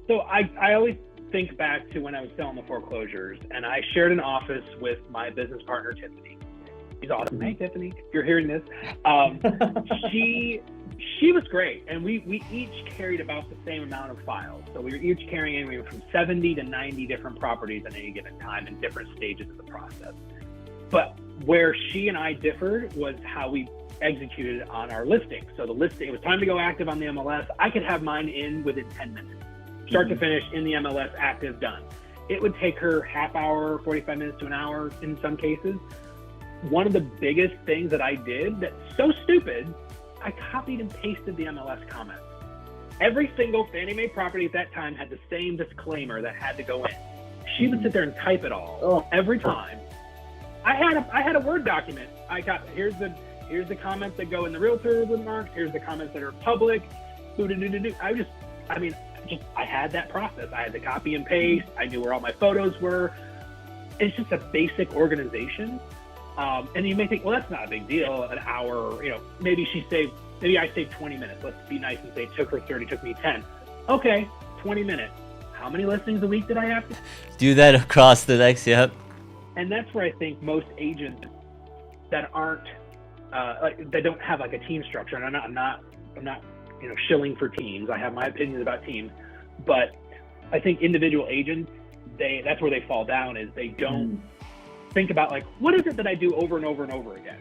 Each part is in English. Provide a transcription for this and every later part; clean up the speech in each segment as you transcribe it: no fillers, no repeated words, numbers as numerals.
So I always think back to when I was selling the foreclosures, and I shared an office with my business partner, Tiffany. She's awesome. Hey, Tiffany, if you're hearing this. She was great, and we each carried about the same amount of files. So we were each carrying anywhere from 70 to 90 different properties at any given time in different stages of the process. But where she and I differed was how we executed on our listing. So the listing, it was time to go active on the MLS. I could have mine in within 10 minutes. Start to finish in the MLS, active, done. It would take her half hour, 45 minutes to an hour in some cases. One of the biggest things that I did that's so stupid, I copied and pasted the MLS comments. Every single Fannie Mae property at that time had the same disclaimer that had to go in. She would sit there and type it all every time. I had a Word document. I got here's the comments that go in the realtor remarks. Here's the comments that are public. I had that process. I had to copy and paste. I knew where all my photos were. It's just a basic organization. And you may think, well, that's not a big deal. An hour, maybe I saved 20 minutes. Let's be nice and say it took her 30, took me 10. Okay, 20 minutes. How many listings a week did I have to do that across the next? Yep. And that's where I think most agents that aren't that don't have like a team structure, and I'm not shilling for teams. I have my opinions about teams, but I think individual agents, that's where they fall down, is they don't think about like, what is it that I do over and over and over again?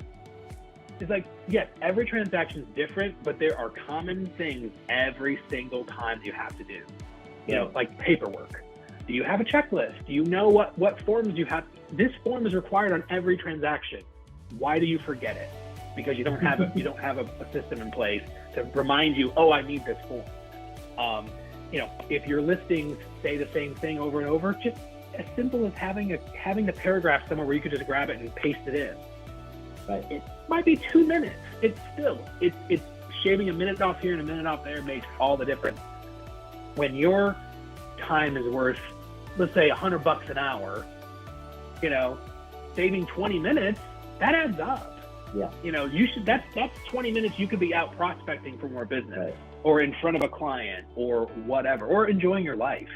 It's like, yes, every transaction is different, but there are common things every single time you have to do. Like paperwork. Do you have a checklist? Do you know what forms you have? This form is required on every transaction. Why do you forget it? Because you don't have a system in place to remind you, I need this form. If your listings say the same thing over and over, just as simple as having the paragraph somewhere where you could just grab it and paste it in. Right. It might be 2 minutes. It's shaving a minute off here and a minute off there makes all the difference. When your time is worth, let's say, $100 an hour, saving 20 minutes, that adds up. Yeah. That's 20 minutes you could be out prospecting for more business, right, or in front of a client, or whatever, or enjoying your life.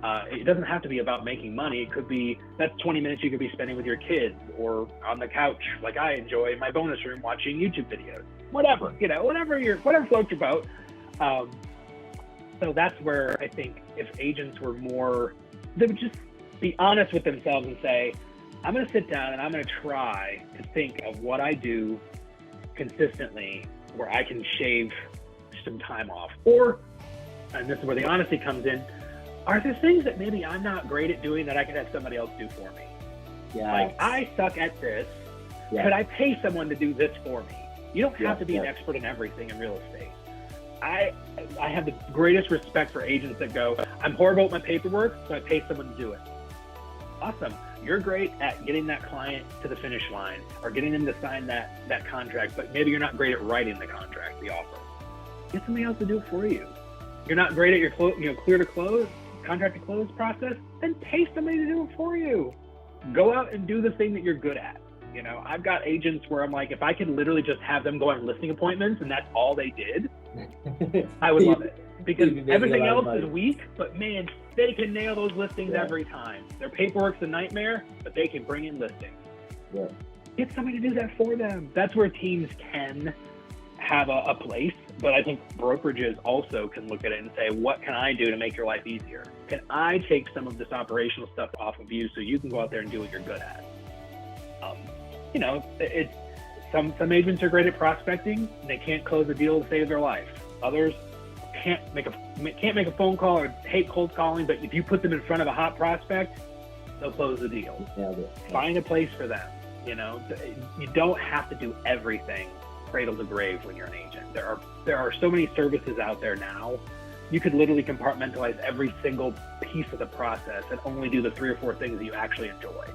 It doesn't have to be about making money. It could be, that's 20 minutes you could be spending with your kids, or on the couch like I enjoy in my bonus room watching YouTube videos, whatever, whatever floats your boat. So that's where I think if agents were more, they would just be honest with themselves and say, I'm going to sit down and I'm going to try to think of what I do consistently where I can shave some time off. Or, and this is where the honesty comes in, are there things that maybe I'm not great at doing that I could have somebody else do for me? Yeah. Like, I suck at this. Yeah. Could I pay someone to do this for me? You don't have to be an expert in everything in real estate. I have the greatest respect for agents that go, I'm horrible at my paperwork, so I pay someone to do it. Awesome. You're great at getting that client to the finish line or getting them to sign that contract, but maybe you're not great at writing the contract, the offer. Get somebody else to do it for you. You're not great at your clear to close, contract to close process, then pay somebody to do it for you. Go out and do the thing that you're good at. I've got agents where I'm like, if I could literally just have them go on listing appointments and that's all they did, I would love it. Because everything else is weak, but man, they can nail those listings every time. Their paperwork's a nightmare, but they can bring in listings. Yeah. Get somebody to do that for them. That's where teams can have a place, but I think brokerages also can look at it and say, what can I do to make your life easier? Can I take some of this operational stuff off of you so you can go out there and do what you're good at? Some agents are great at prospecting. And they can't close a deal to save their life. Others can't make a phone call or hate cold calling, but if you put them in front of a hot prospect, they'll close the deal. Yeah. Find a place for them. You don't have to do everything cradle to grave when you're an agent. There are so many services out there now. You could literally compartmentalize every single piece of the process and only do the 3 or 4 things that you actually enjoy.